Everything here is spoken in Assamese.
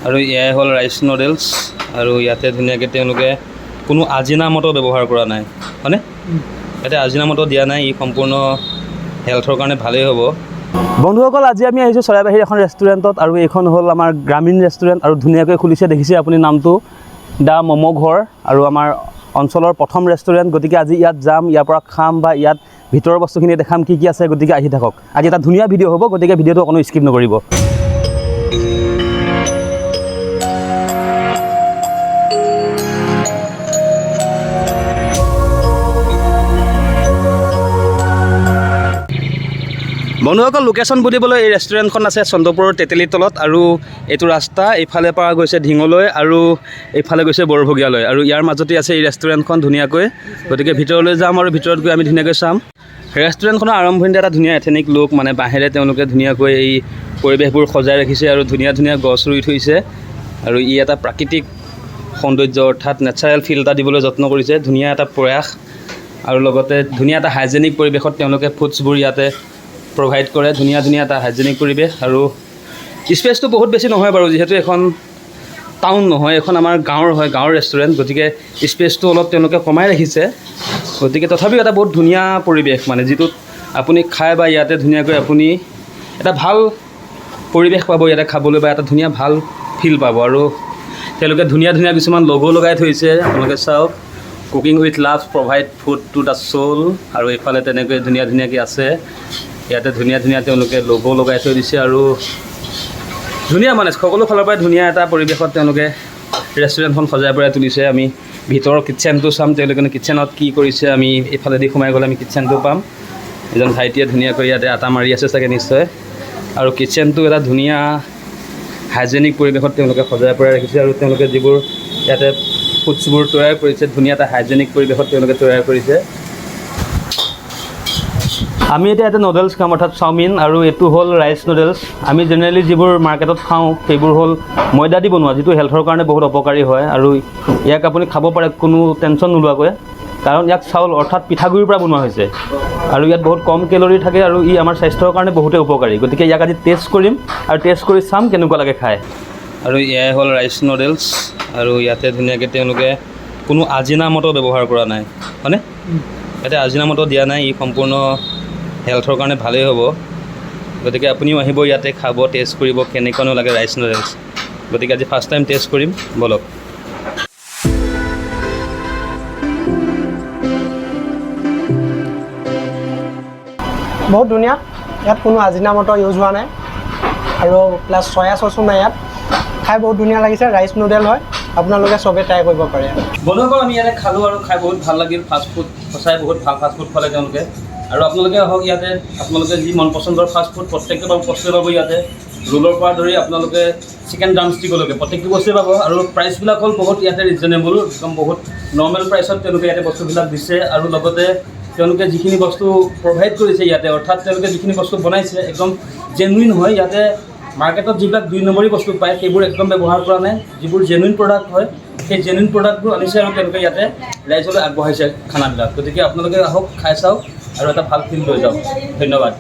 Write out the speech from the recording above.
আৰু এয়াই হ'ল ৰাইচ নুডলছ আৰু ইয়াতে ধুনীয়াকৈ তেওঁলোকে কোনো আজিনামতো ব্যৱহাৰ কৰা নাই হয়নে ইয়াতে আজিনামতো দিয়া নাই ই সম্পূৰ্ণ হেল্থৰ কাৰণে ভালেই হ'ব বন্ধুসকল আজি আমি আহিছোঁ চৰাইবাহীৰ এখন ৰেষ্টুৰেণ্টত আৰু এইখন হ'ল আমাৰ গ্ৰামীণ ৰেষ্টুৰেণ্ট আৰু ধুনীয়াকৈ খুলিছে দেখিছে আপুনি নামটো দা ম'ম' ঘৰ আৰু আমাৰ অঞ্চলৰ প্ৰথম ৰেষ্টুৰেণ্ট গতিকে আজি ইয়াত যাম ইয়াৰ পৰা খাম বা ইয়াত ভিতৰৰ বস্তুখিনি দেখাম কি আছে গতিকে আহি থাকক আজি এটা ধুনীয়া ভিডিঅ' হ'ব গতিকে ভিডিঅ'টো অকণো স্কিপ নকৰিব বন্ধুসকল লোকেশ্যন বুলিবলৈ এই ৰেষ্টুৰেণ্টখন আছে চন্দ্ৰপুৰৰ তেতেলী তলত আৰু এইটো ৰাস্তা এইফালে পৰা গৈছে ঢিঙলৈ আৰু এইফালে গৈছে বৰভগীয়ালৈ আৰু ইয়াৰ মাজতে আছে এই ৰেষ্টুৰেণ্টখন ধুনীয়াকৈ গতিকে ভিতৰলৈ যাম আৰু ভিতৰত গৈ আমি ধুনীয়াকৈ চাম ৰেষ্টুৰেণ্টখনৰ আৰম্ভণিতে এটা ধুনীয়া এথেনিক লুক মানে বাঁহেৰে তেওঁলোকে ধুনীয়াকৈ এই পৰিৱেশবোৰ সজাই ৰাখিছে আৰু ধুনীয়া ধুনীয়া গছ ৰুই থৈছে আৰু ই এটা প্ৰাকৃতিক সৌন্দৰ্য অৰ্থাৎ নেচাৰেল ফিল এটা দিবলৈ যত্ন কৰিছে ধুনীয়া এটা প্ৰয়াস আৰু লগতে ধুনীয়া এটা হাইজেনিক পৰিৱেশত তেওঁলোকে ফুডছবোৰ ইয়াতে প্ৰভাইড কৰে ধুনীয়া ধুনীয়া এটা হাইজেনিক পৰিৱেশ আৰু স্পেচটো বহুত বেছি নহয় বাৰু যিহেতু এখন টাউন নহয় এখন আমাৰ গাঁৱৰ হয় গাঁৱৰ ৰেষ্টুৰেণ্ট গতিকে স্পেচটো অলপ তেওঁলোকে কমাই ৰাখিছে গতিকে তথাপিও এটা বহুত ধুনীয়া পৰিৱেশ মানে যিটোত আপুনি খাই বা ইয়াতে ধুনীয়াকৈ আপুনি এটা ভাল পৰিৱেশ পাব ইয়াতে খাবলৈ বা এটা ধুনীয়া ভাল ফিল পাব আৰু তেওঁলোকে ধুনীয়া ধুনীয়া কিছুমান লগো লগাই থৈছে আপোনালোকে চাওক cooking with love provide food to the চ'ল আৰু এইফালে তেনেকৈ ধুনীয়া ধুনীয়াকৈ আছে ইয়াতে ধুনীয়া ধুনীয়া তেওঁলোকে লগো লগাই থৈ দিছে আৰু ধুনীয়া মানে সকলো ফালৰ পৰাই ধুনীয়া এটা পৰিৱেশত তেওঁলোকে ৰেষ্টুৰেণ্টখন সজাই পৰাই তুলিছে আমি ভিতৰৰ কিটচেনটো চাম তেওঁলোকে কিটচেনত কি কৰিছে আমি এইফালেদি সোমাই গ'লে আমি কিটচেনটো পাম এজন ভাইটিয়ে ধুনীয়াকৈ ইয়াতে আটা মাৰি আছে চাগে নিশ্চয় আৰু কিটচেনটো এটা ধুনীয়া হাইজেনিক পৰিৱেশত তেওঁলোকে সজাই পৰাই ৰাখিছে আৰু তেওঁলোকে যিবোৰ ইয়াতে ফুডছবোৰ তৈয়াৰ কৰিছে ধুনীয়া এটা হাইজেনিক পৰিৱেশত তেওঁলোকে তৈয়াৰ কৰিছে আমি এতিয়া ইয়াতে নুডলছ খাম অৰ্থাৎ চাওমিন আৰু এইটো হ'ল ৰাইচ নুডলছ আমি জেনেৰেলি যিবোৰ মাৰ্কেটত খাওঁ সেইবোৰ হ'ল ময়দা দি বনোৱা যিটো হেল্থৰ কাৰণে বহুত অপকাৰী হয় আৰু ইয়াক আপুনি খাব পাৰে কোনো টেনশ্যন নোলোৱাকৈ কাৰণ ইয়াক চাউল অৰ্থাৎ পিঠাগুড়িৰ পৰা বনোৱা হৈছে আৰু ইয়াত বহুত কম কেলৰি থাকে আৰু ই আমাৰ স্বাস্থ্যৰ কাৰণে বহুতেই উপকাৰী গতিকে ইয়াক আজি টেষ্ট কৰিম আৰু টেষ্ট কৰি চাম কেনেকুৱা লাগে খাই আৰু এয়াই হ'ল ৰাইচ নুডলছ আৰু ইয়াতে ধুনীয়াকৈ তেওঁলোকে কোনো আজিনামতো ব্যৱহাৰ কৰা নাই হয়নে ইয়াতে আজিনামতো দিয়া নাই ই সম্পূৰ্ণ হেল্থৰ কাৰণে ভালেই হ'ব গতিকে আপুনিও আহিব ইয়াতে খাব টেষ্ট কৰিব কেনেকুৱানো লাগে ৰাইচ নুডলছ গতিকে আজি ফাৰ্ষ্ট টাইম টেষ্ট কৰিম বলক বহুত ধুনীয়া ইয়াত কোনো আজিনামতো ইউজ হোৱা নাই আৰু প্লাছ চয়া চচো নাই ইয়াত খাই বহুত ধুনীয়া লাগিছে ৰাইচ নুডল হয় আপোনালোকে চবে ট্ৰাই কৰিব পাৰে বন্ধুসকল আমি ইয়াতে খালোঁ আৰু খাই বহুত ভাল লাগিল ফাষ্টফুড সঁচাই বহুত ভাল ফাষ্টফুড খালে তেওঁলোকে আৰু আপোনালোকে আহক ইয়াতে আপোনালোকে যি মন পচন্দৰ ফাষ্টফুড প্ৰত্যেকটো বস্তুৱে পাব ইয়াতে ৰোলৰ পৰা ধৰি আপোনালোকে চিকেন ড্ৰামষ্টিকলৈকে প্ৰত্যেকটো বস্তুৱে পাব আৰু প্ৰাইচবিলাক হ'ল বহুত ইয়াতে ৰিজনেবল একদম বহুত নৰ্মেল প্ৰাইচত তেওঁলোকে ইয়াতে বস্তুবিলাক দিছে আৰু লগতে তেওঁলোকে যিখিনি বস্তু প্ৰভাইড কৰিছে ইয়াতে অৰ্থাৎ তেওঁলোকে যিখিনি বস্তু বনাইছে একদম জেনুইন হয় ইয়াতে মাৰ্কেটত যিবিলাক 2 নম্বৰী বস্তু পায় সেইবোৰ একদম ব্যৱহাৰ কৰা নাই যিবোৰ জেনুইন প্ৰডাক্ট হয় সেই জেনুইন প্ৰডাক্টবোৰ আনিছে আৰু তেওঁলোকে ইয়াতে ৰাইজলৈ আগবঢ়াইছে খানাবিলাক গতিকে আপোনালোকে আহক খাই চাওক আৰু এটা ভাল ফিল লৈ যাওক ধন্যবাদ